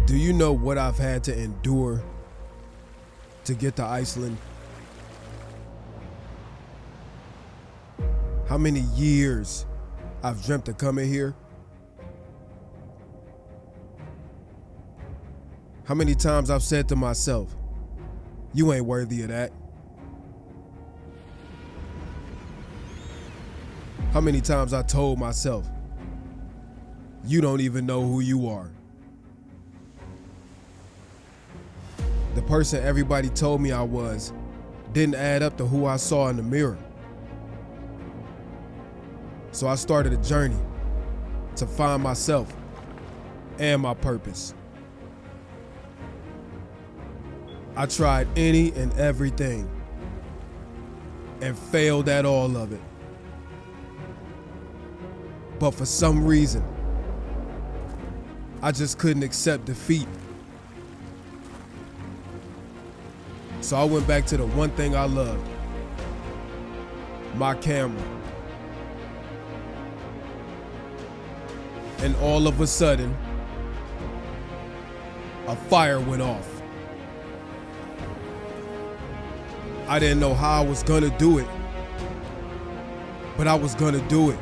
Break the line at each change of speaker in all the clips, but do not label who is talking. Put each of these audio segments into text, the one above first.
Do you know what I've had to endure to get to Iceland? How many years I've dreamt of coming here? How many times I've said to myself, you ain't worthy of that? How many times I told myself, you don't even know who you are? The person everybody told me I was didn't add up to who I saw in the mirror. So I started a journey to find myself and my purpose. I tried any and everything and failed at all of it. But for some reason, I just couldn't accept defeat. So I went back to the one thing I loved, my camera. And all of a sudden, a fire went off. I didn't know how I was gonna do it, but I was gonna do it.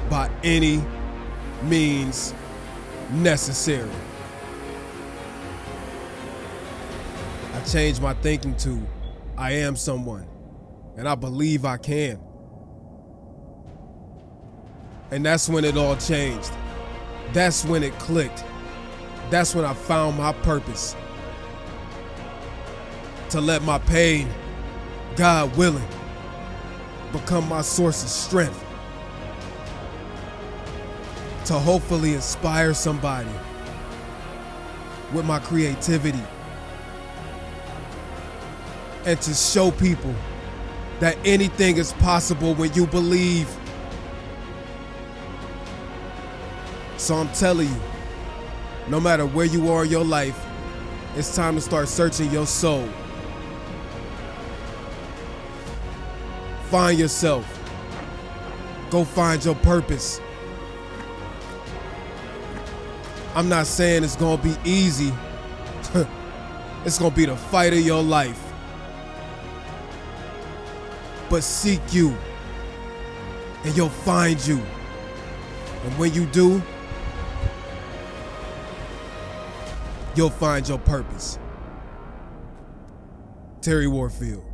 By any means necessary. I changed my thinking to, I am someone, and I believe I can. And that's when it all changed. That's when it clicked. That's when I found my purpose. To let my pain, God willing, become my source of strength. To hopefully inspire somebody with my creativity. And to show people that anything is possible when you believe. So I'm telling you, no matter where you are in your life, it's time to start searching your soul. Find yourself. Go find your purpose. I'm not saying it's gonna be easy. It's gonna be the fight of your life. But seek you, and you'll find you. And when you do, you'll find your purpose. Terry Warfield.